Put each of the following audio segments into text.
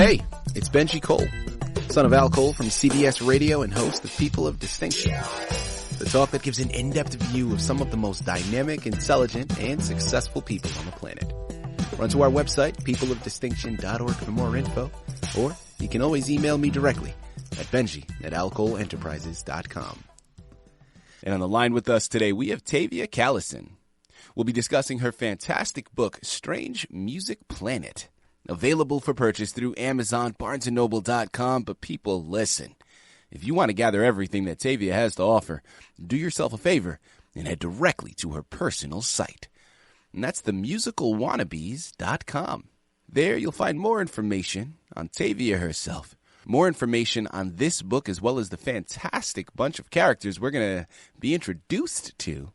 Hey, it's Benji Cole, son of Al Cole from CBS Radio and host of People of Distinction, the talk that gives an in-depth view of some of the most dynamic, intelligent, and successful people on the planet. Run to our website, peopleofdistinction.org for more info, or you can always email me directly at benji@alcoleenterprises.com. And on the line with us today, we have Tavia Kallison. We'll be discussing her fantastic book, Strange Music Planet, available for purchase through Amazon, BarnesandNoble.com. But people, listen, if you want to gather everything that Tavia has to offer, do yourself a favor and head directly to her personal site. And that's themusicalwannabes.com. There you'll find more information on Tavia herself, more information on this book, as well as the fantastic bunch of characters we're going to be introduced to.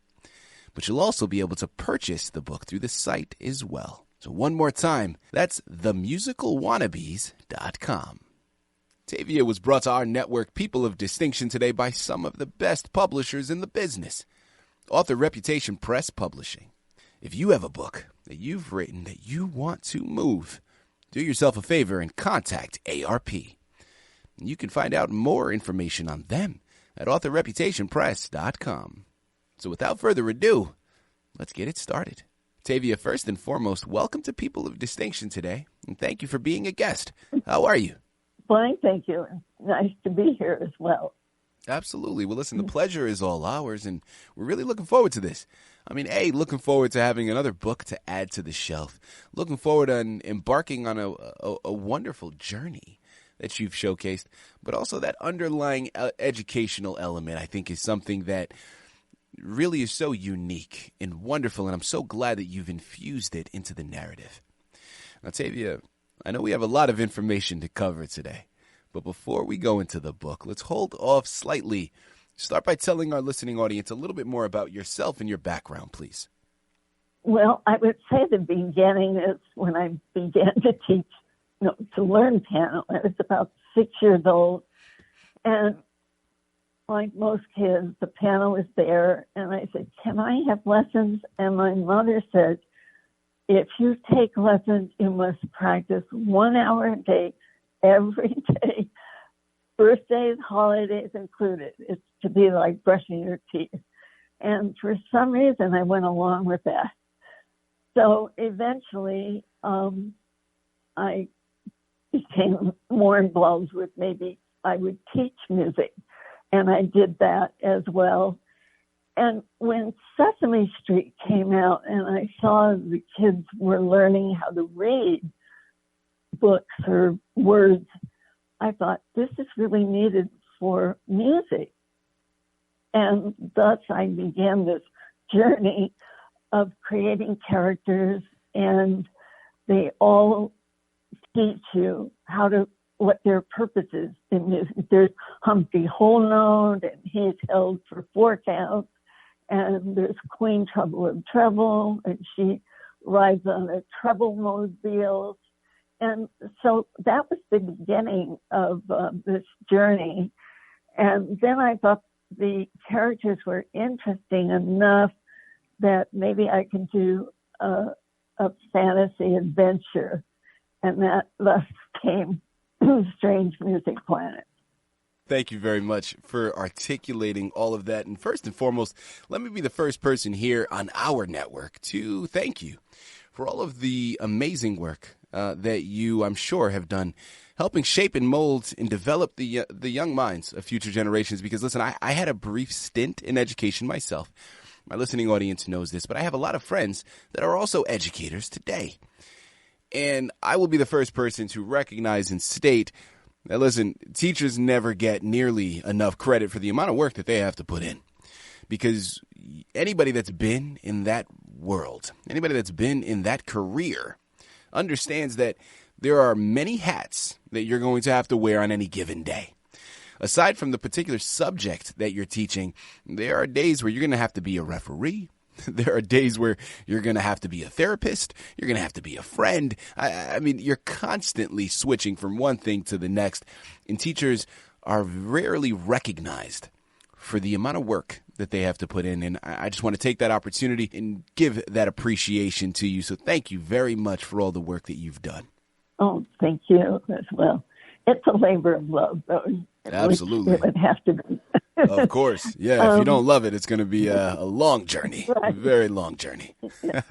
But you'll also be able to purchase the book through the site as well. So one more time, that's themusicalwannabes.com. Tavia was brought to our network, People of Distinction, today by some of the best publishers in the business. Author Reputation Press Publishing. If you have a book that you've written that you want to move, do yourself a favor and contact ARP. You can find out more information on them at authorreputationpress.com. So without further ado, let's get it started. Tavia, first and foremost, welcome to People of Distinction today, and thank you for being a guest. How are you? Fine, thank you. Nice to be here as well. Absolutely. Well, listen, the pleasure is all ours, and we're really looking forward to this. I mean, looking forward to having another book to add to the shelf. Looking forward to embarking on a wonderful journey that you've showcased, but also that underlying educational element, I think, is something that really is so unique and wonderful, and I'm so glad that you've infused it into the narrative. Now, Tavia, I know we have a lot of information to cover today, but before we go into the book, let's hold off slightly. Start by telling our listening audience a little bit more about yourself and your background, please. Well, I would say the beginning is when I began to teach, to learn piano. I was about 6 years old, and like most kids, the piano was there, and I said, "Can I have lessons?" And my mother said, "If you take lessons, you must practice 1 hour a day, every day, birthdays, holidays included. It's to be like brushing your teeth." And for some reason, I went along with that. So eventually, I became more involved with maybe I would teach music. And I did that as well. And when Sesame Street came out and I saw the kids were learning how to read books or words, I thought, this is really needed for music. And thus I began this journey of creating characters, and they all teach you what their purpose is in music. There's Humpty Whole Note, and he's held for 4 counts. And there's Queen Trouble of Treble, and she rides on a treble mobile. And so that was the beginning of this journey. And then I thought the characters were interesting enough that maybe I could do a fantasy adventure. And that thus came Strange Music Planet. Thank you very much for articulating all of that. And first and foremost, let me be the first person here on our network to thank you for all of the amazing work that you, I'm sure, have done, helping shape and mold and develop the young minds of future generations. Because, listen, I had a brief stint in education myself. My listening audience knows this, but I have a lot of friends that are also educators today. And I will be the first person to recognize and state that, listen, teachers never get nearly enough credit for the amount of work that they have to put in. Because anybody that's been in that world, anybody that's been in that career, understands that there are many hats that you're going to have to wear on any given day. Aside from the particular subject that you're teaching, there are days where you're going to have to be a referee. There are days where you're going to have to be a therapist. You're going to have to be a friend. I mean, you're constantly switching from one thing to the next. And teachers are rarely recognized for the amount of work that they have to put in. And I just want to take that opportunity and give that appreciation to you. So thank you very much for all the work that you've done. Oh, thank you as well. It's a labor of love, though. Absolutely. It would have to be. Of course. Yeah, if you don't love it, it's going to be a long journey, a Right. very long journey. Yeah.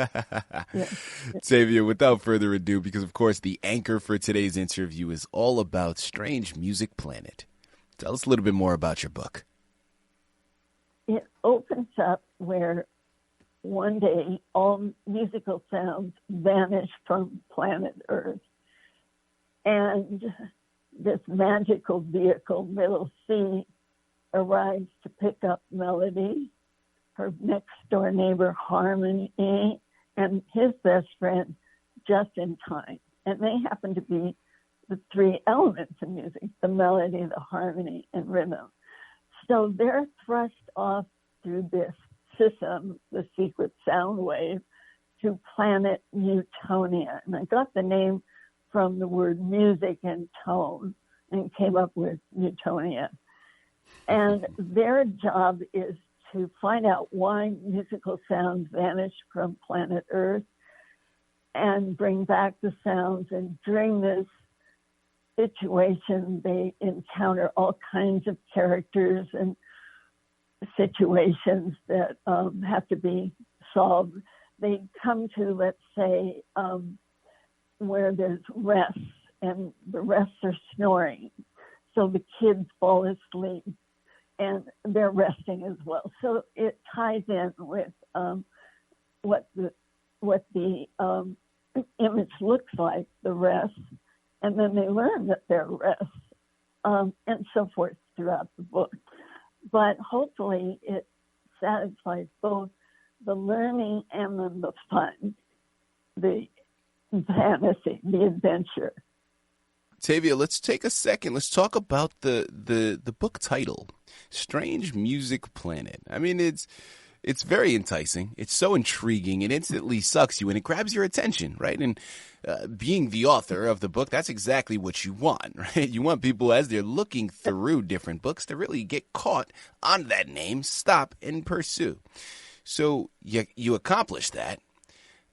Yeah. Tavia, without further ado, because of course the anchor for today's interview is all about Strange Music Planet. Tell us a little bit more about your book. It opens up where one day all musical sounds vanish from planet Earth. And this magical vehicle, Middle C, arrives to pick up Melody, her next door neighbor, Harmony, and his best friend, just in time. And they happen to be the three elements of music, the melody, the harmony, and rhythm. So they're thrust off through this system, the secret sound wave, to planet Mutonia. And I got the name from the word music and tone and came up with Mutonia. And their job is to find out why musical sounds vanish from planet Earth and bring back the sounds. And during this situation, they encounter all kinds of characters and situations that have to be solved. They come to, let's say, where there's rests, and the rests are snoring. So the kids fall asleep and they're resting as well. So it ties in with what the image looks like, the rest, and then they learn that they're rests, and so forth throughout the book. But hopefully it satisfies both the learning and then the fun, the fantasy, the adventure. Tavia, let's take a second. Let's talk about the book title, Strange Music Planet. I mean, it's very enticing. It's so intriguing. It instantly sucks you and it grabs your attention, right? And being the author of the book, that's exactly what you want, right? You want people, as they're looking through different books, to really get caught on that name, stop, and pursue. So you accomplish that.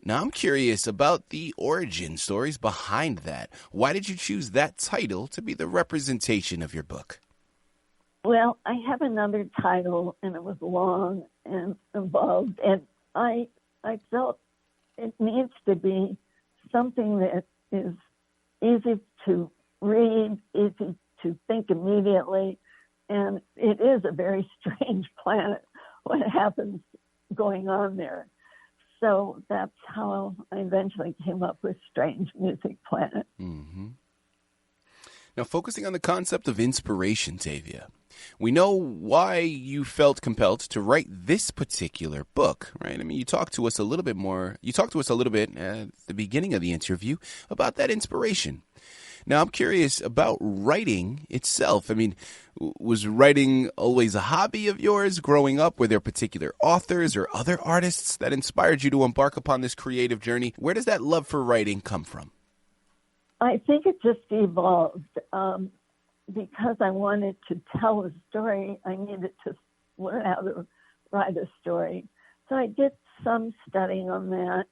Now, I'm curious about the origin stories behind that. Why did you choose that title to be the representation of your book? Well, I have another title, and it was long and involved, and I felt it needs to be something that is easy to read, easy to think immediately, and it is a very strange planet, what happens going on there. So that's how I eventually came up with Strange Music Planet. Mm-hmm. Now, focusing on the concept of inspiration, Tavia, we know why you felt compelled to write this particular book, right? I mean, you talked to us a little bit at the beginning of the interview about that inspiration. Now, I'm curious about writing itself. I mean, was writing always a hobby of yours growing up? Were there particular authors or other artists that inspired you to embark upon this creative journey? Where does that love for writing come from? I think it just evolved. Because I wanted to tell a story, I needed to learn how to write a story. So I did some studying on that,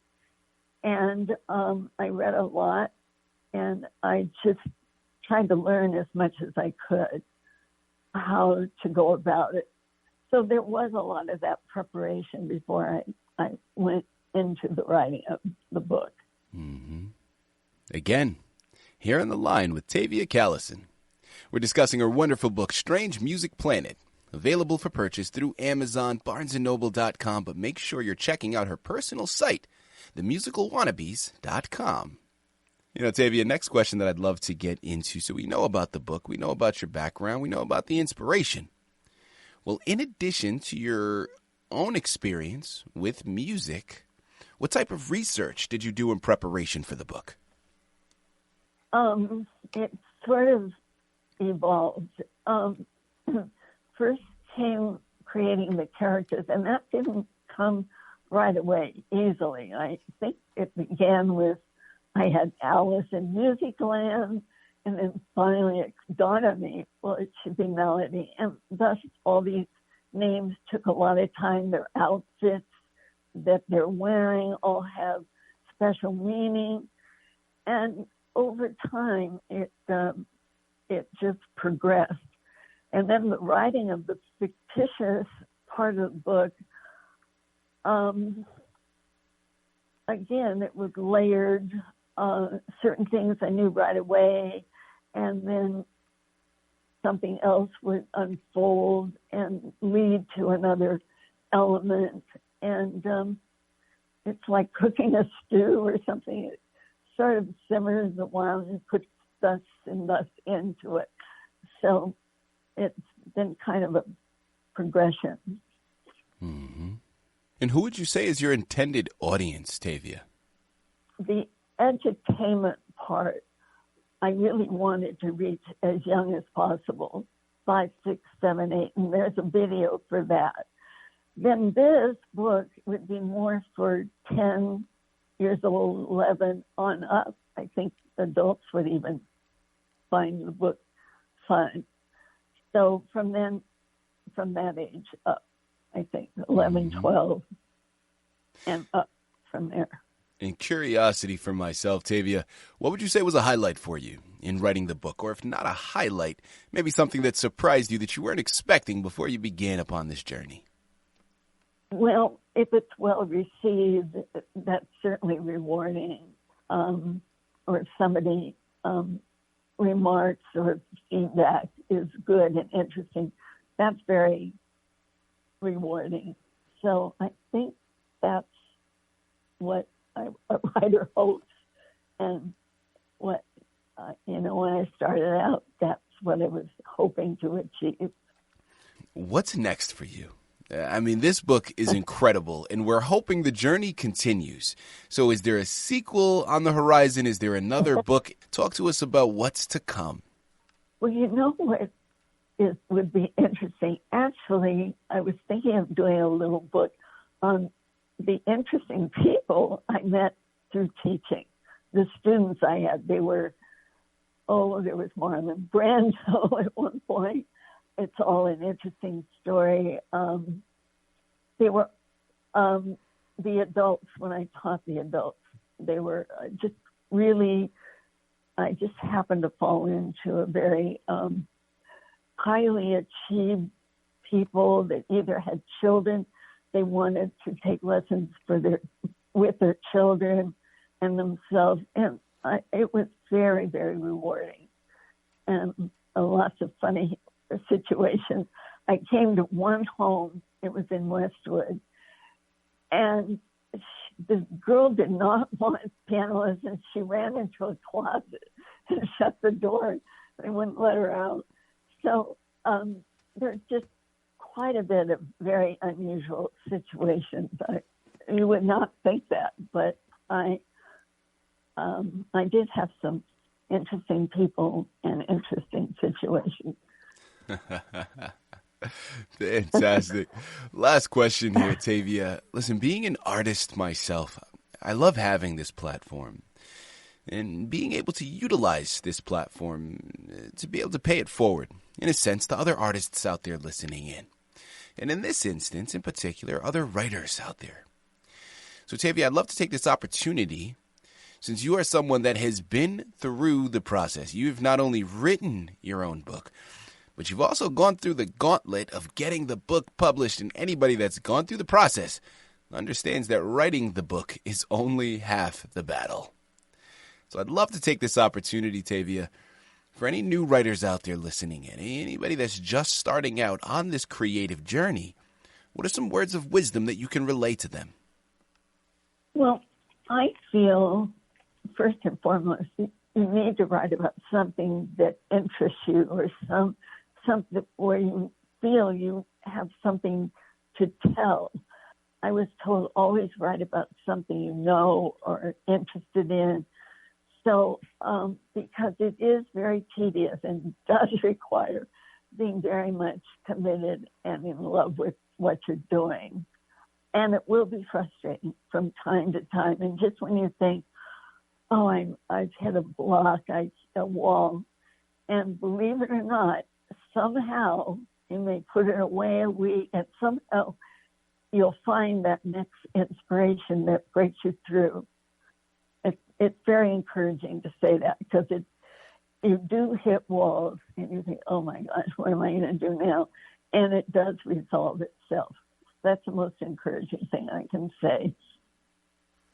and I read a lot. And I just tried to learn as much as I could how to go about it. So there was a lot of that preparation before I went into the writing of the book. Mm-hmm. Again, here on the line with Tavia Kallison. We're discussing her wonderful book, Strange Music Planet, available for purchase through Amazon, BarnesandNoble.com, but make sure you're checking out her personal site, themusicalwannabes.com. You know, Tavia, next question that I'd love to get into. So we know about the book, we know about your background, we know about the inspiration. Well, in addition to your own experience with music, what type of research did you do in preparation for the book? It sort of evolved. First came creating the characters, and that didn't come right away easily. I think it began with I had Alice in Musicland, and then finally it dawned on me, well, it should be Melody. And thus all these names took a lot of time. Their outfits that they're wearing all have special meaning. And over time, it just progressed. And then the writing of the fictitious part of the book, again, it was layered. Certain things I knew right away, and then something else would unfold and lead to another element. And it's like cooking a stew or something. It sort of simmers a while and puts thus and thus into it. So it's been kind of a progression. Mm-hmm. And who would you say is your intended audience, Tavia? The edutainment part, I really wanted to reach as young as possible, 5, 6, 7, 8, and there's a video for that. Then this book would be more for 10 years old, 11 on up. I think adults would even find the book fun. So from that age up, I think 11, 12, and up from there. In curiosity for myself, Tavia, what would you say was a highlight for you in writing the book? Or if not a highlight, maybe something that surprised you that you weren't expecting before you began upon this journey? Well, if it's well received, that's certainly rewarding. Or if somebody remarks or feedback is good and interesting, that's very rewarding. So I think that's what a writer hopes, and what, when I started out, that's what I was hoping to achieve. What's next for you? I mean, this book is incredible, and we're hoping the journey continues. So is there a sequel on the horizon? Is there another book? Talk to us about what's to come. Well, you know what would be interesting? Actually, I was thinking of doing a little book on the interesting people I met through teaching. The students I had, there was Marlon Brando at one point. It's all an interesting story. They were the adults, when I taught the adults, they were just really, I just happened to fall into a very highly achieved people that either had children, they wanted to take lessons with their children and themselves. And it was very, very rewarding, and lots of funny situations. I came to one home, it was in Westwood, and this girl did not want piano lessons. She ran into a closet and shut the door. They wouldn't let her out. So there's just quite a bit of very unusual situations. You would not think that, but I did have some interesting people and interesting situations. Fantastic. Last question here, Tavia. Listen, being an artist myself, I love having this platform and being able to utilize this platform to be able to pay it forward, in a sense, to other artists out there listening in. And in this instance, in particular, other writers out there. So, Tavia, I'd love to take this opportunity, since you are someone that has been through the process. You've not only written your own book, but you've also gone through the gauntlet of getting the book published. And anybody that's gone through the process understands that writing the book is only half the battle. So I'd love to take this opportunity, Tavia, for any new writers out there listening in, anybody that's just starting out on this creative journey, what are some words of wisdom that you can relay to them? Well, I feel, first and foremost, you need to write about something that interests you, or something where you feel you have something to tell. I was told always write about something you know or interested in. So, because it is very tedious and does require being very much committed and in love with what you're doing. And it will be frustrating from time to time. And just when you think, I've hit a block, a wall, and believe it or not, somehow you may put it away a week, and somehow you'll find that next inspiration that breaks you through. it's very encouraging to say that, because you do hit walls and you think, oh my gosh, what am I going to do now? And it does resolve itself. That's the most encouraging thing I can say.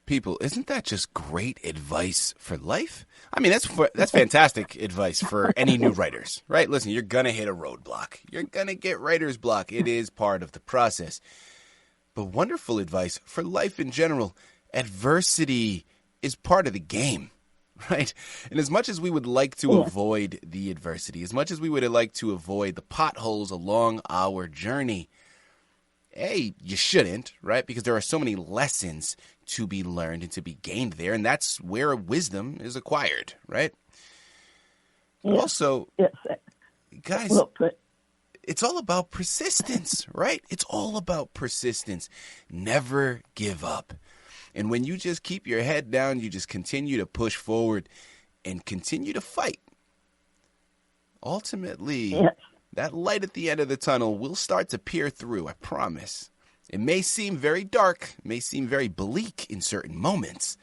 People, isn't that just great advice for life? I mean, that's fantastic advice for any new writers, right? Listen, you're going to hit a roadblock. You're going to get writer's block. It is part of the process. But wonderful advice for life in general. Adversity is part of the game, right? And as much as we would like to avoid the adversity, as much as we would like to avoid the potholes along our journey, you shouldn't, right? Because there are so many lessons to be learned and to be gained there, and that's where wisdom is acquired, right? But also, guys, well put. It's all about persistence, right? It's all about persistence. Never give up. And when you just keep your head down, you just continue to push forward and continue to fight. Ultimately, that light at the end of the tunnel will start to peer through, I promise. It may seem very dark, may seem very bleak in certain moments,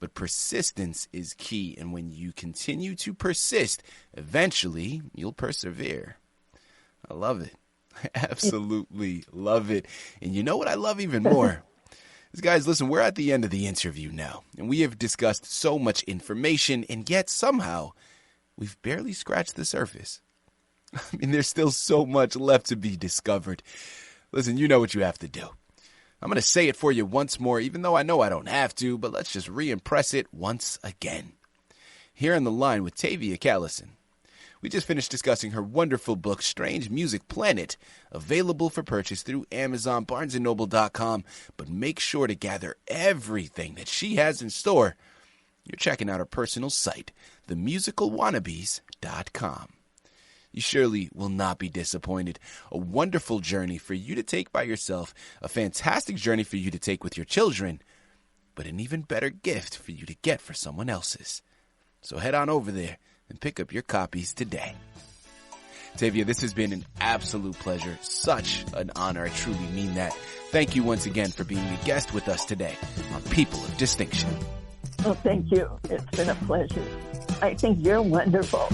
but persistence is key. And when you continue to persist, eventually you'll persevere. I love it. I absolutely love it. And you know what I love even more? Is, guys, listen, we're at the end of the interview now, and we have discussed so much information, and yet somehow we've barely scratched the surface. I mean, there's still so much left to be discovered. Listen, you know what you have to do. I'm going to say it for you once more, even though I know I don't have to, but let's just re-impress it once again. Here on the line with Tavia Kallison. We just finished discussing her wonderful book, Strange Music Planet, available for purchase through Amazon, BarnesandNoble.com. But make sure to gather everything that she has in store. You're checking out her personal site, themusicalwannabes.com. You surely will not be disappointed. A wonderful journey for you to take by yourself, a fantastic journey for you to take with your children, but an even better gift for you to get for someone else's. So head on over there and pick up your copies today. Tavia, this has been an absolute pleasure. Such an honor. I truly mean that. Thank you once again for being a guest with us today on People of Distinction. Well, thank you. It's been a pleasure. I think you're wonderful.